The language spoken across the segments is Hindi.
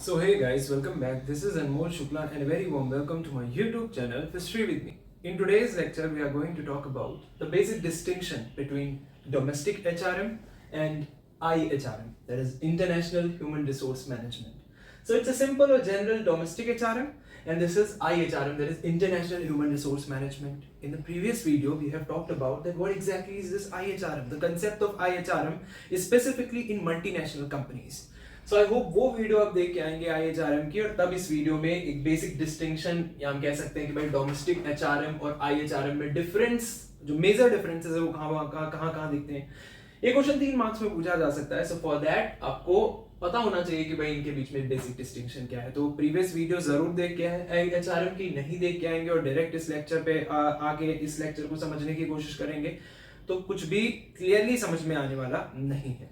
So hey guys, welcome back. This is Anmol Shukla and a very warm welcome to my YouTube channel History with Me. In today's lecture, we are going to talk about the basic distinction between domestic HRM and IHRM, that is International Human Resource Management. So it's a simple or general domestic HRM and this is IHRM, that is International Human Resource Management. In the previous video, we have talked about that what exactly is this IHRM. The concept of IHRM is specifically in multinational companies. So I hope वो वीडियो आप देख के आएंगे IHRM की और तब इस वीडियो में एक बेसिक डिस्टिंक्शन या हम कह सकते हैं कि भाई डोमेस्टिक HRM और IHRM में डिफरेंस जो मेजर डिफरेंसेस है वो कहाँ दिखते हैं। ये क्वेश्चन 3 मार्क्स में पूछा जा सकता है। सो फॉर दैट आपको पता होना चाहिए कि भाई इनके बीच में बेसिक डिस्टिंक्शन क्या है। तो प्रीवियस वीडियो जरूर देख के आए, IHRM की नहीं देख के आएंगे और डायरेक्ट इस लेक्चर पे आके इस लेक्चर को समझने की कोशिश करेंगे तो कुछ भी क्लियरली समझ में आने वाला नहीं है।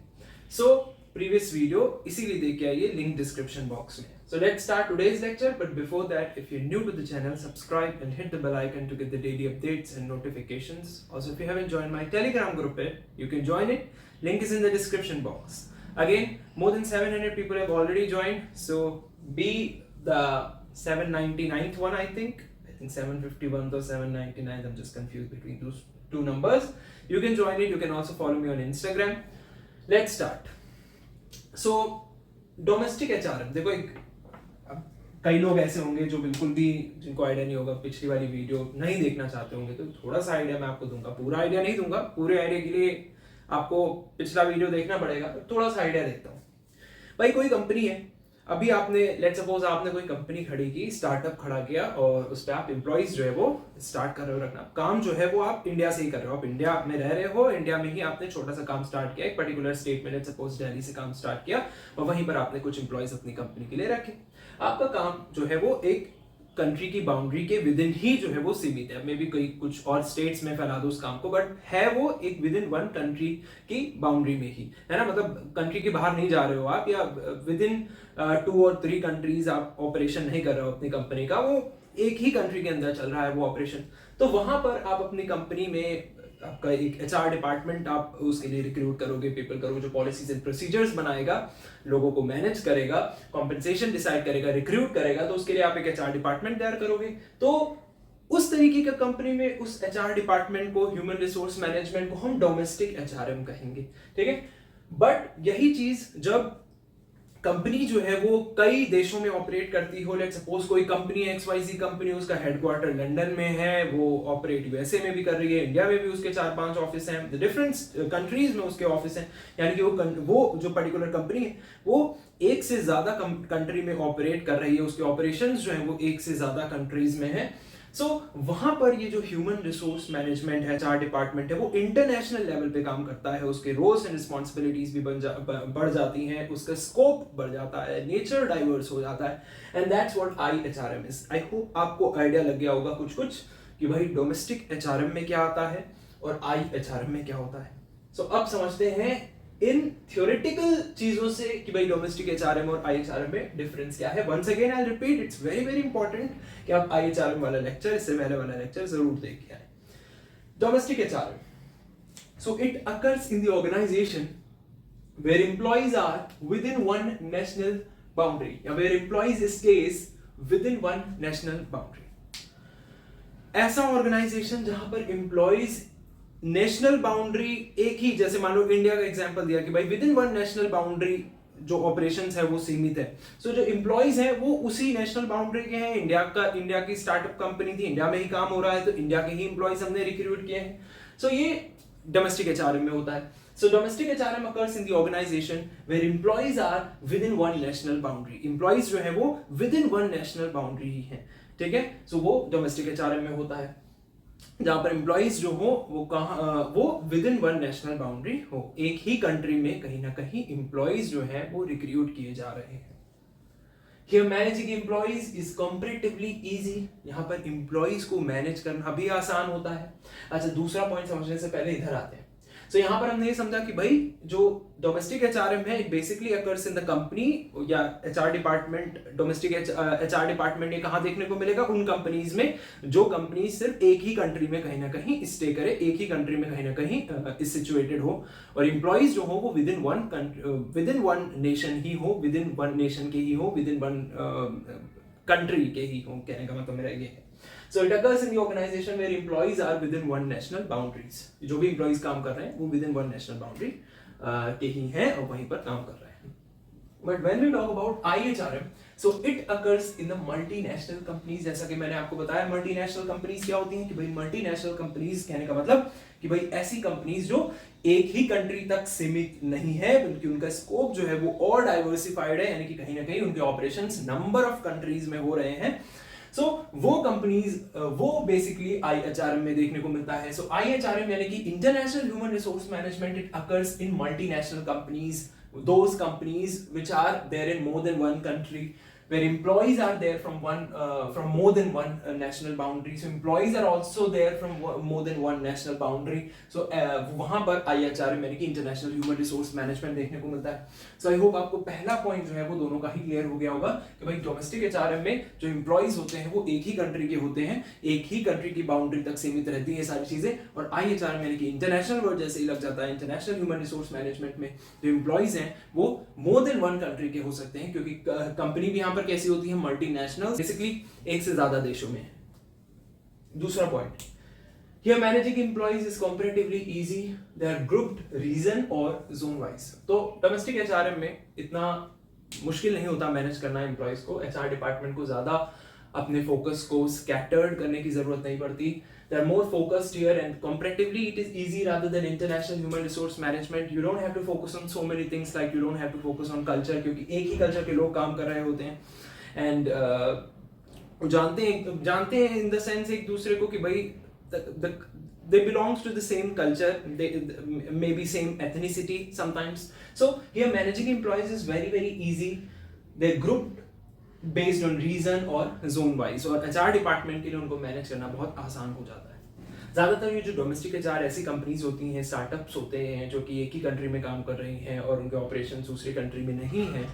सो previous video इसीलिए देख के आइए, लिंक डिस्क्रिप्शन बॉक्स में। So let's start today's lecture, but before that, if you're new to the channel, subscribe and hit the bell icon to get the daily updates and notifications. Also, if you haven't joined my Telegram group yet, you can join it. Link is in the description box. Again, more than 700 people have already joined, so be the 799th one, I think 751 or 799. I'm just confused between those two numbers. You can join it. You can also follow me on Instagram. Let's start. So domestic HRM देखो, अब कई लोग ऐसे होंगे जो बिल्कुल भी जिनको आइडिया नहीं होगा, पिछली वाली वीडियो नहीं देखना चाहते होंगे, तो थोड़ा सा आइडिया मैं आपको दूंगा। पूरा आइडिया नहीं दूंगा, पूरे आइडिया के लिए आपको पिछला वीडियो देखना पड़ेगा। थोड़ा सा आइडिया देखता हूँ। भाई कोई कंपनी है, अभी आपने लेट्स सपोज आपने कोई कंपनी खड़ी की, स्टार्टअप खड़ा किया और उस पर आप एम्प्लॉइज जो है वो स्टार्ट कर रहे हो रखना। काम जो है वो आप इंडिया से ही कर रहे हो, आप इंडिया में रह रहे हो, इंडिया में ही आपने छोटा सा काम स्टार्ट किया, एक पर्टिकुलर स्टेट में लेट्स सपोज दिल्ली से काम स्टार्ट किया और वहीं पर आपने कुछ एम्प्लॉइज अपनी कंपनी के लिए रखे। आपका काम जो है वो एक कंट्री की बाउंड्री के विद इन ही जो है वो सीमित है। मे बी कई कुछ और स्टेट्स में फैला दो उस काम को, बट है वो एक विद इन वन कंट्री की बाउंड्री में ही है ना। मतलब कंट्री के बाहर नहीं जा रहे हो आप, या विद इन 2 और 3 कंट्रीज आप ऑपरेशन नहीं कर रहे हो अपनी कंपनी का, वो एक ही कंट्री के अंदर चल रहा है वो ऑपरेशन। तो वहां पर आप अपनी कंपनी में आपका एक HR डिपार्टमेंट आप उसके लिए रिक्रूट करोगे, पीपल करोगे जो पॉलिसीज एंड प्रोसीजर्स बनाएगा, लोगों को मैनेज करेगा, कॉम्पेंसेशन डिसाइड करेगा, रिक्रूट करेगा। तो उसके लिए आप एक HR डिपार्टमेंट तैयार करोगे। तो उस तरीके का कंपनी में उस HR डिपार्टमेंट को, ह्यूमन रिसोर्स मैनेजमेंट को हम डोमेस्टिक HRM कहेंगे, ठीक है। बट यही चीज जब कंपनी जो है वो कई देशों में ऑपरेट करती हो, लेट्स सपोज कोई कंपनी XYZ कंपनी, उसका हेडक्वार्टर लंदन में है, वो ऑपरेट USA में भी कर रही है, इंडिया में भी उसके 4-5 ऑफिस हैं, डिफरेंट कंट्रीज में उसके ऑफिस हैं। यानी कि वो जो पर्टिकुलर कंपनी है वो एक से ज्यादा कंट्री में ऑपरेट कर रही है, उसके ऑपरेशंस जो है वो एक से ज्यादा कंट्रीज में है। सो वहां पर ये जो ह्यूमन रिसोर्स मैनेजमेंट है, HR डिपार्टमेंट है, वो इंटरनेशनल लेवल पे काम करता है। उसके रोल्स एंड रिस्पॉन्सिबिलिटीज भी बढ़ जाती हैं, उसका स्कोप बढ़ जाता है, नेचर डाइवर्स हो जाता है, and that's what IHRM is. I hope आपको आइडिया लग गया होगा कुछ कि भाई डोमेस्टिक HRM में क्या आता है और IHRM में क्या होता है। सो अब समझते हैं इन थ्योरेटिकल चीजों से कि भाई डोमेस्टिक HRM और IHRM में डिफरेंस क्या है। Once again I repeat, it's very very important कि आप IHRM वाला लेक्चर, इससे पहले वाला लेक्चर जरूर देख के आए। Domestic HRM, so it occurs in the organization where employees are within one national boundary, या where employees stays within one national boundary। ऐसा ऑर्गेनाइजेशन जहां पर एम्प्लॉइज नेशनल बाउंड्री एक ही, जैसे मान लो इंडिया का एग्जांपल दिया कि भाई with in one national boundary जो ऑपरेशंस है वो सीमित है। सो जो एम्प्लॉइज हैं वो उसी नेशनल बाउंड्री के हैं। इंडिया की स्टार्टअप कंपनी थी, इंडिया में ही काम हो रहा है, तो इंडिया के ही एम्प्लॉइज हमने रिक्रूट किए हैं। सो ये डोमेस्टिक HRM में होता है। So domestic HRM occurs in the organization where employees are within one national boundary. Employees जो है वो within one national boundary ही हैं, ठीक है। So वो domestic HRM में होता है जहां पर एम्प्लॉइज जो हो वो with in one national boundary हो, एक ही कंट्री में कहीं ना कहीं एम्प्लॉइज जो है वो रिक्रूट किए जा रहे हैं। Here managing employees is comparatively easy। यहाँ पर एम्प्लॉइज को मैनेज करना भी आसान होता है। अच्छा, दूसरा पॉइंट समझने से पहले इधर आते हैं। सो यहाँ पर हमने ये समझा कि भाई जो डोमेस्टिक एचआरएम है it basically occurs in the company या HR department, domestic HR department ये कहाँ देखने को मिलेगा? उन कंपनीज में जो कंपनी सिर्फ एक ही कंट्री में कहीं ना कहीं स्टे करे, एक ही कंट्री में कहीं ना कहीं सिचुएटेड हो, और एम्प्लॉइज जो हो वो विद इन वन नेशन ही हो, विद इन वन नेशन के ही हो, विद इन वन कंट्री के ही हो। कहने का मतलब मेरा ये है। So it occurs in the organization where employees are within one national boundaries. जो भी employees काम कर रहे हैं वो within one national boundary के ही हैं और वहीं पर काम कर रहे हैं। But when we talk about IHRM, so it occurs in the multinational companies। जैसा कि मैंने आपको बताया multinational companies क्या होती हैं कि भाई multinational companies कहने का मतलब कि भाई ऐसी कंपनीज जो एक ही कंट्री तक सीमित नहीं है, बल्कि उनका स्कोप जो है वो और डाइवर्सिफाइड है, यानी कि कहीं ना कहीं उनके ऑपरेशंस नंबर ऑफ कंट्रीज में हो रहे हैं। सो वो कंपनीज वो बेसिकली IHRM में देखने को मिलता है। सो IHRM यानी कि international human resource management, it occurs in multinational companies, those companies which are there in more than one country, where employees are there from more than one national boundary. So employees are also there from more than one national boundary. So वहाँ पर IHRM यानी कि इंटरनेशनल ह्यूमन रिसोर्स मैनेजमेंट देखने को मिलता है। सो आई होप आपको पहला पॉइंट जो है वो दोनों का ही क्लियर हो गया होगा कि भाई डोमेस्टिक HRM में जो एम्प्लॉइज होते हैं वो एक ही कंट्री के होते हैं, एक ही कंट्री की बाउंड्री तक सीमित रहती है सारी चीजें, और IHRM यानी कि इंटरनेशनल वर्ड जैसे ही लग जाता है, इंटरनेशनल ह्यूमन रिसोर्स मैनेजमेंट में जो एम्प्लॉइज हैं वो मोर देन वन कंट्री के हो सकते हैं, क्योंकि कंपनी भी यहाँ पर कैसी होती है? मल्टीनेशनल, बेसिकली एक से ज्यादा देशों में। दूसरा point, here managing employees is comparatively easy, they are grouped region और zone wise। तो डोमेस्टिक HRM में इतना मुश्किल नहीं होता मैनेज करना एम्प्लॉइज को, HR डिपार्टमेंट को ज्यादा अपने फोकस को स्कैटर्ड करने की जरूरत नहीं पड़ती। They are more focused here and comparatively it is easy rather than international human resource management। You don't have to focus on so many things, like you don't have to focus on culture, क्योंकि एक ही कल्चर के लोग काम कर रहे होते हैं एंड जानते हैं इन द सेंस एक दूसरे को कि भाई they belongs to the same culture, they maybe same ethnicity sometimes। So here managing employees is very very easy, they're grouped based on region और zone wise, और HR डिपार्टमेंट के लिए उनको मैनेज करना बहुत आसान हो जाता है। ज्यादातर ये जो डोमेस्टिक HR ऐसी कंपनीज होती हैं, स्टार्टअप्स होते हैं जो कि एक ही कंट्री में काम कर रही हैं और उनके ऑपरेशन दूसरी कंट्री में नहीं है,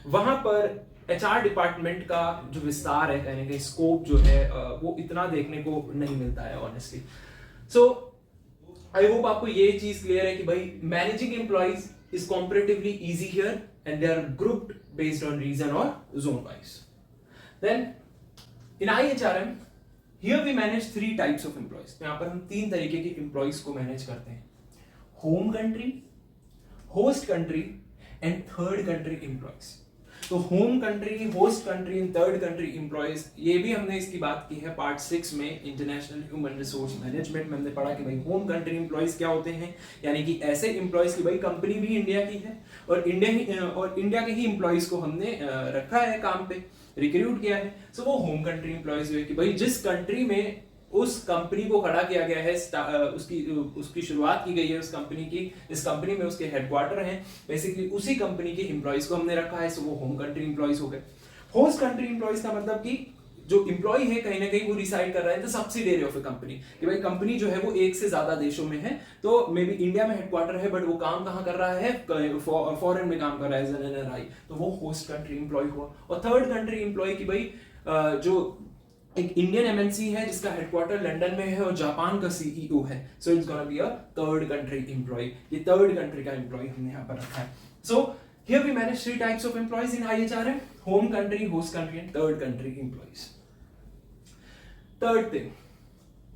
वहां पर HR डिपार्टमेंट का जो विस्तार है, कहने का स्कोप जो है वो इतना देखने को नहीं मिलता है ऑनेस्टली। सो आई होप आपको ये चीज क्लियर है कि भाई managing employees is comparatively easy here and they are grouped based on region or zone wise। Then in IHRM here we manage 3 types of employees। यहाँ पर हम 3 तरीके के employees को मैनेज करते हैं, home country, host country and third country employees। तो home country, host country and third country employees, ये भी हमने इसकी बात की है पार्ट 6 में इंटरनेशनल ह्यूमन रिसोर्स मैनेजमेंट में। हमने पढ़ा कि भाई होम कंट्री एम्प्लॉइज क्या होते हैं, यानी कि ऐसे एम्प्लॉइज की भाई कंपनी भी इंडिया की है और इंडिया के ही एम्प्लॉइज को हमने रखा है काम पे, रिक्रूट किया है। सो वो होम कंट्री एम्प्लॉइज हुए कि भाई जिस कंट्री में उस कंपनी को खड़ा किया गया है, उसकी शुरुआत की गई है उस कंपनी की, इस कंपनी में उसके हेडक्वार्टर हैं, बेसिकली उसी कंपनी के एम्प्लॉइज को हमने रखा है। सो वो होम कंट्री एम्प्लॉइज हो गए। होस्ट कंट्री एम्प्लॉइज का मतलब कि जो एम्प्लॉय है कहीं ना कहीं वो रिसाइड कर रहा है the subsidiary of A company, कि भाई कंपनी जो है वो एक से ज्यादा देशों में है, तो मे बी इंडिया में हेडक्वार्टर है बट वो काम कहाँ कर रहा है, फॉरेन में काम कर रहा है एज एन NRI, तो वो होस्ट कंट्री एम्प्लॉय हुआ। और थर्ड कंट्री एम्प्लॉय की भाई जो एक इंडियन MNC है जिसका हेडक्वार्टर लंदन में है और जापान का CEO है, so it's gonna be a third country employ. ये थर्ड कंट्री का एम्प्लॉय हमने यहाँ पर रखा है। So here we manage 3 types of employees in IHRM, home country, host country and third country employees. Third thing,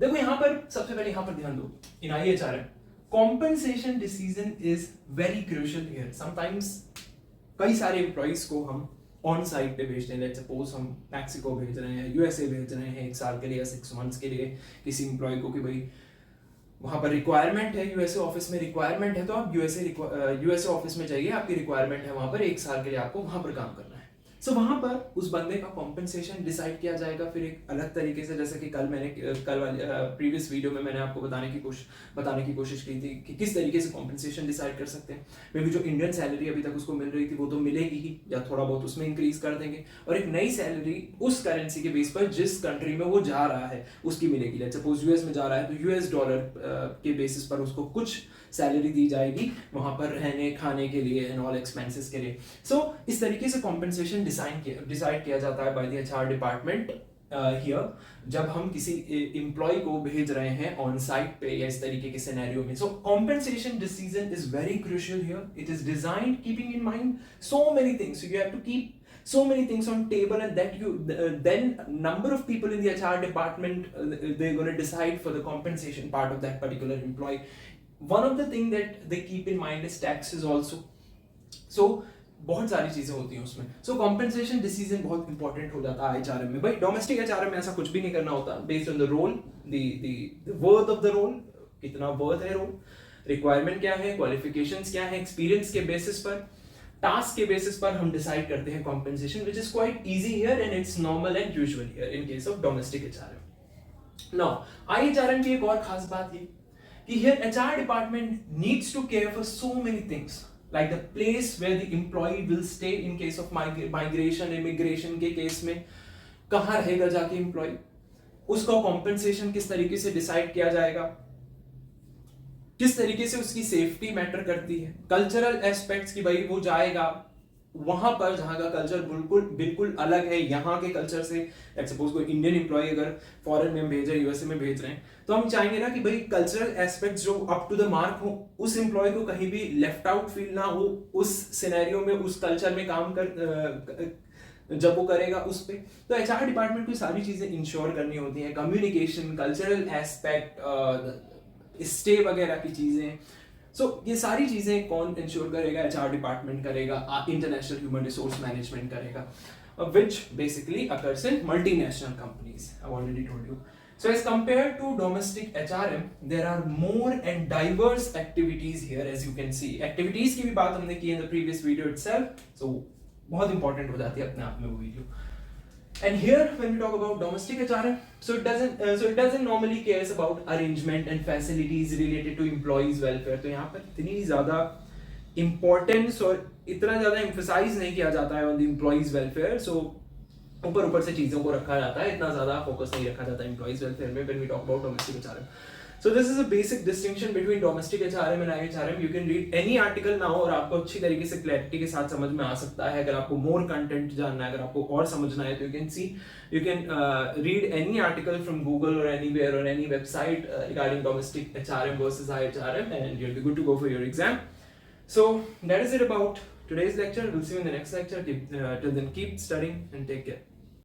देखो यहाँ पर सबसे पहले यहाँ पर ध्यान दो, in IHRM compensation decision is very crucial here. Sometimes कई सारे एम्प्लॉइज को हम ऑन साइट पे भेजते हैं, लेट्स सपोज हम मैक्सिको भेज रहे हैं, USA भेज रहे हैं 1 साल के लिए या 6 मंथ्स के लिए किसी एम्प्लॉय को, कि भाई वहां पर रिक्वायरमेंट है, USA ऑफिस में रिक्वायरमेंट है, तो आप USA ऑफिस में जाइए, आपकी रिक्वायरमेंट है वहां पर 1 साल के लिए आपको वहां पर काम करना है। सो वहां पर उस बंदे का कॉम्पेंसेशन डिसाइड किया जाएगा फिर एक अलग तरीके से, जैसे कि कल वाली प्रीवियस वीडियो में मैंने आपको बताने की कोशिश की थी कि किस तरीके से कॉम्पेंसेशन डिसाइड कर सकते हैं। मे बी जो इंडियन सैलरी अभी तक उसको मिल रही थी वो तो मिलेगी ही, या थोड़ा बहुत उसमें इंक्रीज कर देंगे, और एक नई सैलरी उस करेंसी के बेस पर जिस कंट्री में वो जा रहा है उसकी मिलेगी। लेट्स सपोज यूएस में जा रहा है तो यूएस डॉलर के बेसिस पर उसको कुछ सैलरी दी जाएगी वहां पर रहने खाने के लिए एंड ऑल एक्सपेंसेस के लिए। सो इस तरीके से कॉम्पेंसेशन डिसाइड किया जाता है by the HR department here, जब हम किसी एम्प्लॉय को भेज रहे हैं ऑन साइट पे या इस तरीके के सिनेरियो में। So compensation decision is very crucial here. It is designed keeping in mind so many things, you have to keep so many things on table, and that you then number of people in the HR department they're going to decide for the compensation part of that particular employee. One of the thing that they keep in mind is taxes also. So बहुत सारी चीजें होती हैं उसमें। सो कॉम्पेंसेशन डिसीजन बहुत इंपॉर्टेंट हो जाता है एचआरएम में। भाई डोमेस्टिक एचआरएम में ऐसा कुछ भी नहीं करना होता, based on the role, the worth of the role, कितना वर्थ है रोल, रिक्वायरमेंट क्या है, क्वालिफिकेशंस क्या है, एक्सपीरियंस के बेसिस पर, टास्क के बेसिस पर हम डिसाइड करते हैं compensation, which is quite easy here and it's normal and usual here in case of domestic HRM. Now IHRM की एक और खास बात ये कि here HR department needs to care for so many things, like the place where the employee will stay in case of migration, immigration के केस में कहाँ रहेगा जाके एम्प्लॉय, उसका कॉम्पेंसेशन किस तरीके से डिसाइड किया जाएगा, किस तरीके से उसकी सेफ्टी मैटर करती है, कल्चरल एस्पेक्ट्स की भाई वो जाएगा वहां पर जहां का कल्चर बिल्कुल अलग है यहाँ के कल्चर से। लेट्स सपोज कोई इंडियन एम्प्लॉय अगर फॉरेन में भेज रहे हैं, यूएसए में भेज रहे हैं, तो हम चाहेंगे ना कि भाई कल्चरल एस्पेक्ट्स जो अप टू द मार्क हो, उस एम्प्लॉय को कहीं भी लेफ्ट आउट फील ना हो उस सिनेरियो में, उस कल्चर में काम कर जब वो करेगा उस पे। तो एचआर डिपार्टमेंट को सारी चीजें इंश्योर करनी होती हैं, कम्युनिकेशन, कल्चरल एस्पेक्ट, स्टे वगैरह की चीजें। सो ये सारी चीजें कौन इंश्योर करेगा? एचआर डिपार्टमेंट करेगा, इंटरनेशनल ह्यूमन रिसोर्स मैनेजमेंट करेगा, which basically occurs in multinational companies. I've already told you. So as compared to domestic HRM, there are more and diverse activities here, as you can see. Activities की भी बात हमने की in the previous video itself. So बहुत important हो जाती है अपने आप में वो video. And here, when we talk about domestic HRM, so it doesn't normally cares about arrangement and facilities related to employees welfare. तो यहाँ पर इतनी ज़्यादा importance और इतना ज़्यादा emphasize नहीं किया जाता है on the employees welfare. So ऊपर से चीज़ों को रखा जाता है, इतना ज़्यादा focus नहीं रखा जाता है employees welfare में when we talk about domestic HRM. So this is a basic distinction between domestic HRM and IHRM. You can read any article now और आपको अच्छी तरीके से क्लैरिटी के साथ समझ में आ सकता है। अगर आपको more content जानना है, अगर आपको और समझना है, तो you can read any article from Google or anywhere or any website regarding domestic HRM versus IHRM, and you'll be good to go for your exam. So that is it about today's lecture. We'll see you in the next lecture. Till then, keep studying and take care.